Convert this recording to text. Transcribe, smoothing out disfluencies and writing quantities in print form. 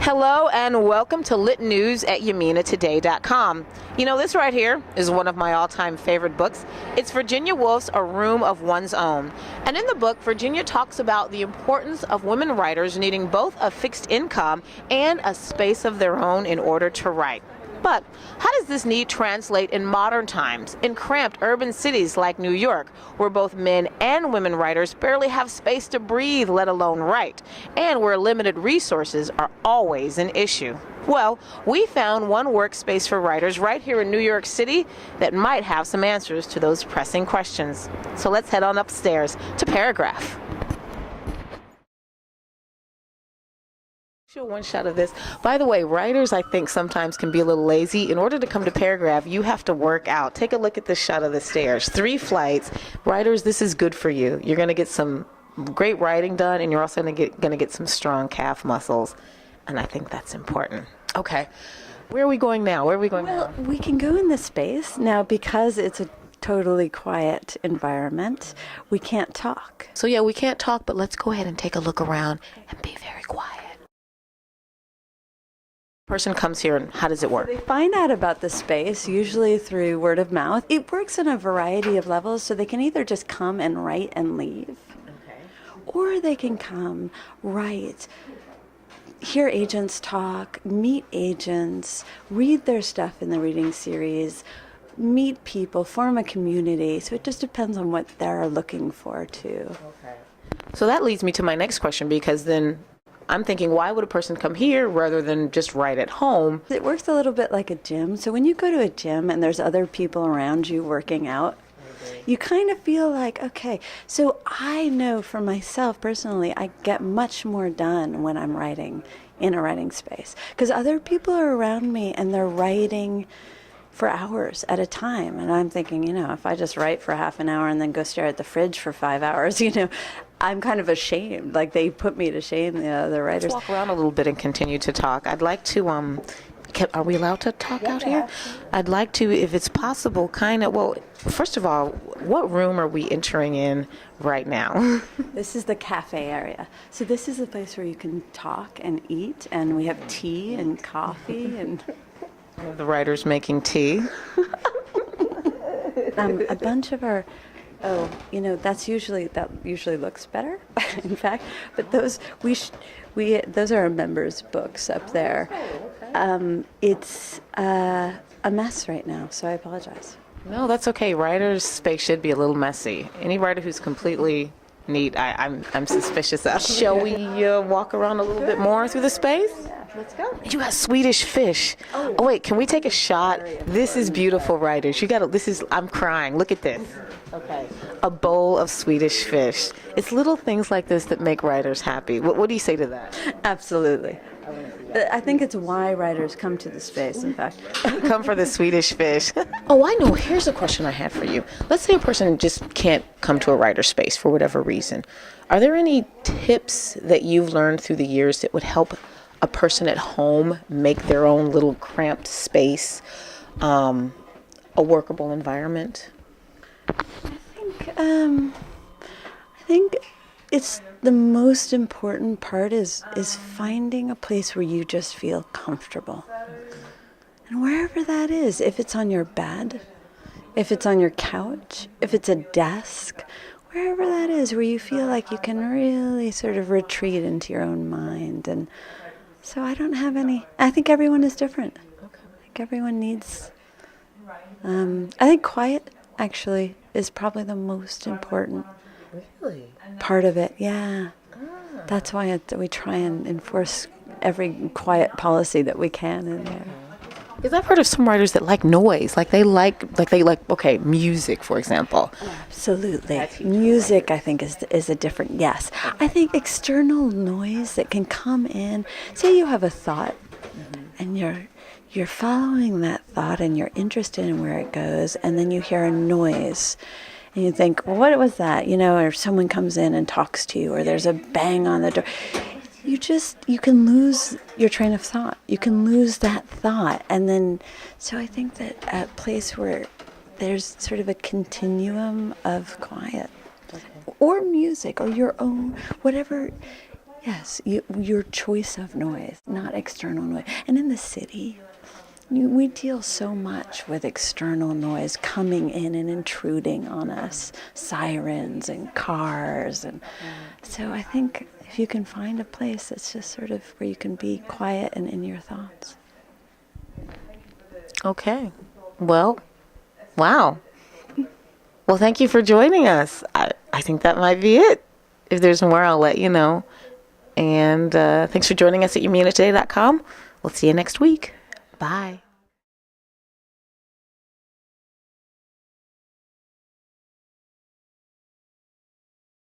Hello and welcome to Lit News at YaminaToday.com. You know, this right here is one of my all-time favorite books. It's Virginia Woolf's A Room of One's Own. And in the book, Virginia talks about the importance of women writers needing both a fixed income and a space of their own in order to write. But how does this need translate in modern times, in cramped urban cities like New York, where both men and women writers barely have space to breathe, let alone write, and where limited resources are always an issue? Well, we found one workspace for writers right here in New York City that might have some answers to those pressing questions. So let's head on upstairs to Paragraph. Show one shot of this. By the way, writers, I think, sometimes can be a little lazy. In order to come to Paragraph, you have to work out. Take a look at this shot of the stairs. 3 flights. Writers, this is good for you. You're going to get some great writing done, and you're also going to get some strong calf muscles. And I think that's important. Okay. Where are we going now? Well, we can go in this space. Now, because it's a totally quiet environment, we can't talk. So, yeah, we can't talk, but let's go ahead and take a look around and be very quiet. Person comes here, and how does it work? They find out about the space usually through word of mouth. It works on a variety of levels, so they can either just come and write and leave, or they can come, write, hear agents talk, meet agents, read their stuff in the reading series, meet people, form a community. So it just depends on what they're looking for too. Okay. So that leads me to my next question, because then I'm thinking, why would a person come here rather than just write at home? It works a little bit like a gym. So when you go to a gym and there's other people around you working out, you kind of feel like, okay, so I know for myself personally, I get much more done when I'm writing in a writing space, because other people are around me and they're writing for hours at a time. And I'm thinking, if I just write for half an hour and then go stare at the fridge for 5 hours, I'm kind of ashamed. Like, they put me to shame, the other writers. Let's walk around a little bit and continue to talk. I'd like to, are we allowed to talk out here? I'd like to, if it's possible, first of all, what room are we entering in right now? This is the cafe area. So this is the place where you can talk and eat, and we have tea and coffee and... The writers making tea. A bunch of our... that usually looks better, in fact. But those those are our members' books up there. It's a mess right now, so I apologize. No, that's okay. Writers' space should be a little messy. Any writer who's completely neat, I'm suspicious of. Shall we walk around a little bit more through the space? Let's go. You got Swedish fish. Oh wait, can we take a shot? This is beautiful, writers. I'm crying. Look at this. Okay. A bowl of Swedish fish. It's little things like this that make writers happy. What do you say to that? Absolutely. I think it's why writers come to the space, in fact. Come for the Swedish fish. Oh, I know. Here's a question I had for you. Let's say a person just can't come to a writer space for whatever reason. Are there any tips that you've learned through the years that would help a person at home make their own little cramped space a workable environment? I think it's the most important part is finding a place where you just feel comfortable. And wherever that is, if it's on your bed, if it's on your couch, if it's a desk, wherever that is, where you feel like you can really sort of retreat into your own mind. And so I don't have any, I think everyone is different. I think everyone needs, I think quiet actually is probably the most important part of it. Yeah. That's why we try and enforce every quiet policy that we can in there. Because I've heard of some writers that like noise, they like music, for example. Absolutely. Music, I think, is a different, yes. I think external noise that can come in, say you have a thought, and you're following that thought and you're interested in where it goes, and then you hear a noise. And you think, well, what was that? Or someone comes in and talks to you, or there's a bang on the door. You can lose your train of thought. You can lose that thought. And then, so I think that a place where there's sort of a continuum of quiet, or music, or your own, whatever. Yes, your choice of noise, not external noise. And in the city, we deal so much with external noise coming in and intruding on us, sirens and cars. And so I think if you can find a place that's just sort of where you can be quiet and in your thoughts. Okay. Well, wow. Well, thank you for joining us. I think that might be it. If there's more, I'll let you know. And thanks for joining us at YaminaToday.com. We'll see you next week. Bye.